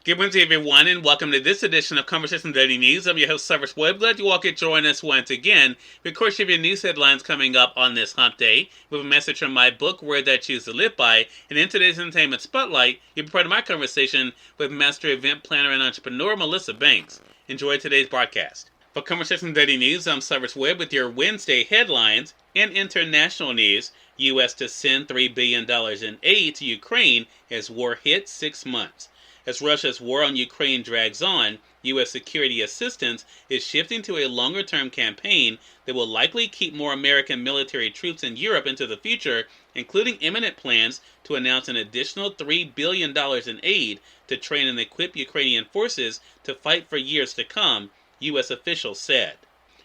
Good Wednesday, everyone, and welcome to this edition of Conversation Daily News. I'm your host, Cyrus Webb. Glad you all could join us once again. We, of course, have your news headlines coming up on this hump day with a message from my book, Word I Choose to Live By. And in today's Entertainment Spotlight, you'll be part of my conversation with master event planner and entrepreneur Melissa Banks. Enjoy today's broadcast. For Conversation Daily News, I'm Cyrus Webb with your Wednesday headlines and international news. U.S. to send $3 billion in aid to Ukraine as war hits 6 months. As Russia's war on Ukraine drags on, U.S. security assistance is shifting to a longer-term campaign that will likely keep more American military troops in Europe into the future, including imminent plans to announce an additional $3 billion in aid to train and equip Ukrainian forces to fight for years to come, U.S. officials said.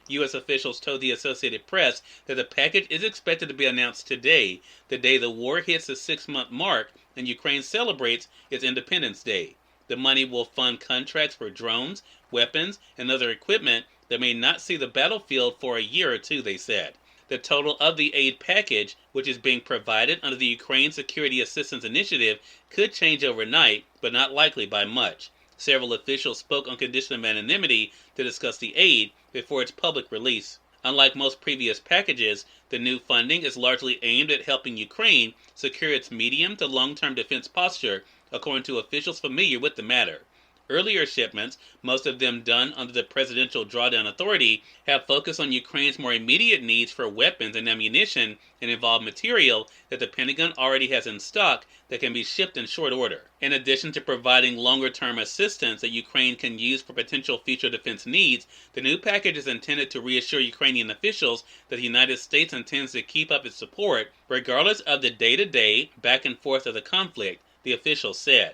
U.S. officials told the Associated Press that the package is expected to be announced today, the day the war hits the 6-month mark and Ukraine celebrates its Independence Day. The money will fund contracts for drones, weapons, and other equipment that may not see the battlefield for a year or two, they said. The total of the aid package, which is being provided under the Ukraine Security Assistance Initiative, could change overnight, but not likely by much. Several officials spoke on condition of anonymity to discuss the aid before its public release. Unlike most previous packages, the new funding is largely aimed at helping Ukraine secure its medium to long-term defense posture, according to officials familiar with the matter. Earlier shipments, most of them done under the Presidential Drawdown Authority, have focused on Ukraine's more immediate needs for weapons and ammunition and involve material that the Pentagon already has in stock that can be shipped in short order. In addition to providing longer-term assistance that Ukraine can use for potential future defense needs, the new package is intended to reassure Ukrainian officials that the United States intends to keep up its support regardless of the day-to-day back and forth of the conflict, the official said.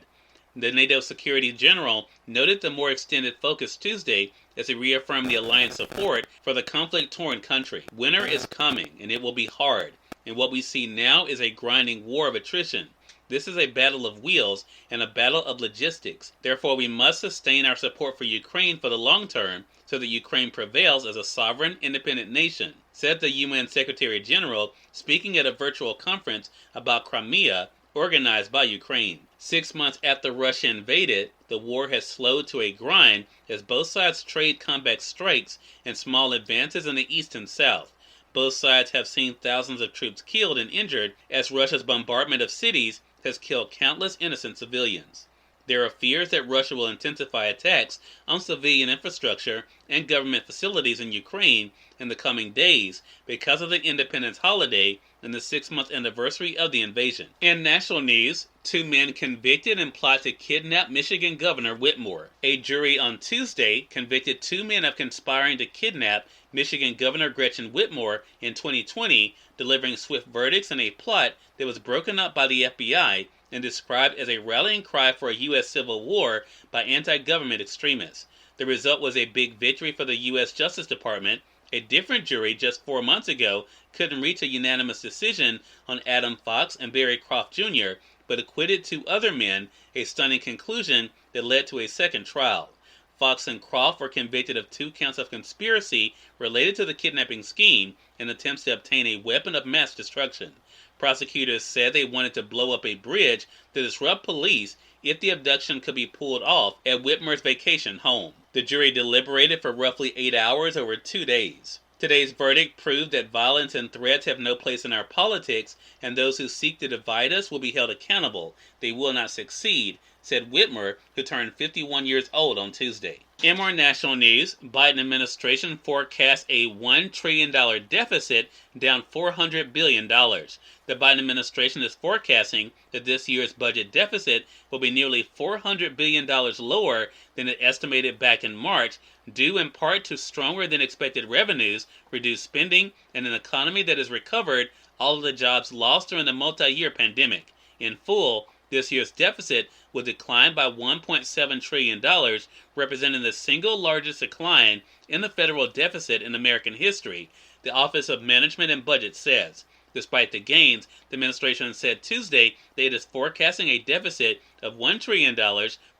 The NATO Secretary General noted the more extended focus Tuesday as he reaffirmed the alliance support for the conflict-torn country. Winter is coming, and it will be hard, and what we see now is a grinding war of attrition. This is a battle of wheels and a battle of logistics. Therefore, we must sustain our support for Ukraine for the long term so that Ukraine prevails as a sovereign, independent nation, said the UN Secretary General, speaking at a virtual conference about Crimea organized by Ukraine. 6 months after Russia invaded, the war has slowed to a grind as both sides trade combat strikes and small advances in the east and south. Both sides have seen thousands of troops killed and injured as Russia's bombardment of cities has killed countless innocent civilians. There are fears that Russia will intensify attacks on civilian infrastructure and government facilities in Ukraine in the coming days because of the independence holiday and the 6-month anniversary of the invasion. In national news, 2 men convicted in plot to kidnap Michigan Governor Whitmore. A jury on Tuesday convicted 2 men of conspiring to kidnap Michigan Governor Gretchen Whitmore in 2020, delivering swift verdicts in a plot that was broken up by the FBI and described as a rallying cry for a U.S. civil war by anti-government extremists. The result was a big victory for the U.S. Justice Department. A different jury just 4 months ago couldn't reach a unanimous decision on Adam Fox and Barry Croft Jr., but acquitted 2 other men, a stunning conclusion that led to a second trial. Fox and Croft were convicted of 2 counts of conspiracy related to the kidnapping scheme and attempts to obtain a weapon of mass destruction. Prosecutors said they wanted to blow up a bridge to disrupt police if the abduction could be pulled off at Whitmore's vacation home. The jury deliberated for roughly 8 hours over 2 days. Today's verdict proved that violence and threats have no place in our politics, and those who seek to divide us will be held accountable. They will not succeed, said Whitmore, who turned 51 years old on Tuesday. In more national news, Biden administration forecasts a $1 trillion deficit, down $400 billion. The Biden administration is forecasting that this year's budget deficit will be nearly $400 billion lower than it estimated back in March, due in part to stronger than expected revenues, reduced spending, and an economy that has recovered all of the jobs lost during the multi-year pandemic. In full, this year's deficit will decline by $1.7 trillion, representing the single largest decline in the federal deficit in American history, the Office of Management and Budget says. Despite the gains, the administration said Tuesday that it is forecasting a deficit of $1 trillion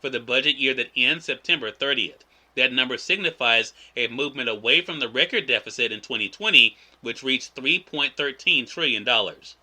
for the budget year that ends September 30th. That number signifies a movement away from the record deficit in 2020, which reached $3.13 trillion.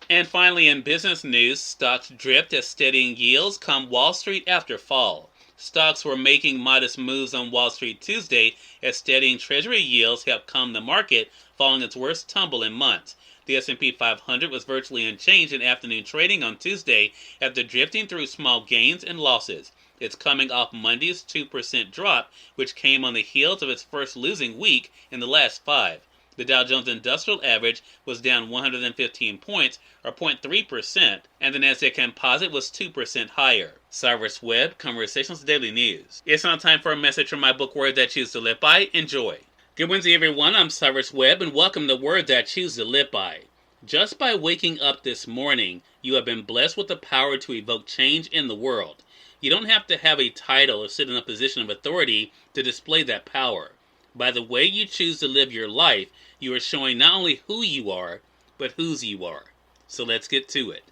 And finally, in business news, stocks drift as steadying yields come Wall Street after fall. Stocks were making modest moves on Wall Street Tuesday as steadying Treasury yields helped calm the market following its worst tumble in months. The S&P 500 was virtually unchanged in afternoon trading on Tuesday after drifting through small gains and losses. It's coming off Monday's 2% drop, which came on the heels of its first losing week in the last 5. The Dow Jones Industrial Average was down 115 points, or 0.3%, and the Nasdaq Composite was 2% higher. Cyrus Webb, Conversations Daily News. It's now time for a message from my book, Word That Choose to Live By. Enjoy. Good Wednesday, everyone. I'm Cyrus Webb, and welcome to Word That Choose to Live By. Just by waking up this morning, you have been blessed with the power to evoke change in the world. You don't have to have a title or sit in a position of authority to display that power. By the way you choose to live your life, you are showing not only who you are, but whose you are. So let's get to it.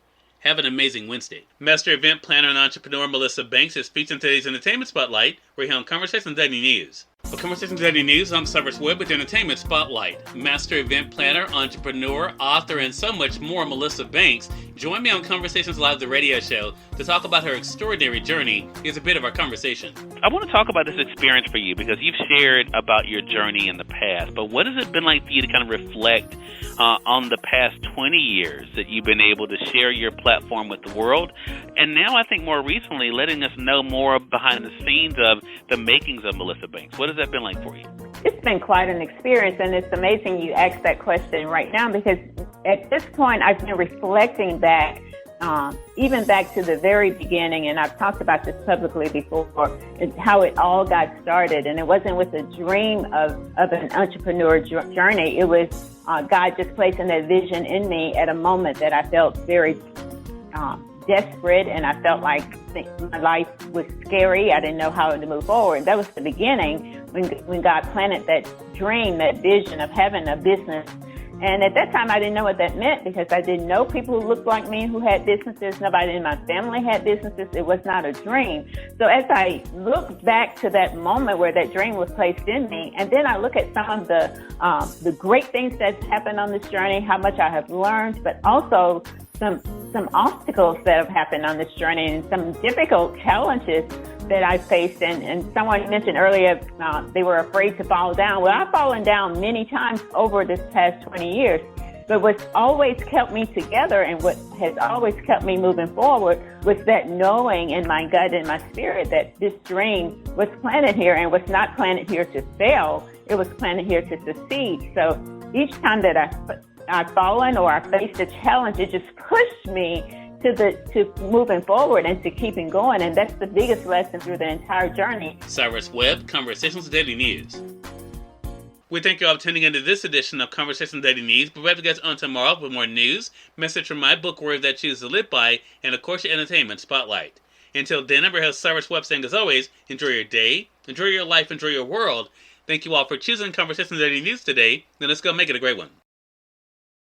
Have an amazing Wednesday. Master event planner and entrepreneur Melissa Banks is featured in today's Entertainment Spotlight. We're here on Conversations Daily News. For Conversations Daily News, I'm Cyrus Webb with Entertainment Spotlight. Master event planner, entrepreneur, author, and so much more, Melissa Banks, join me on Conversations Live, the radio show, to talk about her extraordinary journey. Here's a bit of our conversation. I want to talk about this experience for you because you've shared about your journey in the past, but what has it been like for you to kind of reflect on the past 20 years that you've been able to share your platform with the world, and now I think more recently letting us know more behind the scenes of the makings of Melissa Banks. What has that been like for you? It's been quite an experience, and it's amazing you asked that question right now because at this point I've been reflecting back, even back to the very beginning, and I've talked about this publicly before, how it all got started. And it wasn't with a dream of an entrepreneur journey. It was God just placing that vision in me at a moment that I felt very desperate, and I felt like my life was scary. I didn't know how to move forward. That was the beginning when God planted that dream, that vision of having a business. And at that time, I didn't know what that meant because I didn't know people who looked like me who had businesses. Nobody in my family had businesses. It was not a dream. So as I look back to that moment where that dream was placed in me, and then I look at some of the great things that's happened on this journey, how much I have learned, but also some obstacles that have happened on this journey and some difficult challenges that I faced. And someone mentioned earlier they were afraid to fall down. Well, I've fallen down many times over this past 20 years. But what's always kept me together and what has always kept me moving forward was that knowing in my gut and my spirit that this dream was planted here and was not planted here to fail. It was planted here to succeed. So each time that I've fallen or I faced a challenge, it just pushed me to moving forward and to keeping going. And that's the biggest lesson through the entire journey. Cyrus Webb, Conversations Daily News. We thank you all for tuning into this edition of Conversations Daily News. But we have to get on tomorrow with more news, message from my book, Word That Choose to Live By, and of course your Entertainment Spotlight. Until then, I'm your host, Cyrus Webb, saying as always, enjoy your day, enjoy your life, enjoy your world. Thank you all for choosing Conversations Daily News today. Then let's go make it a great one.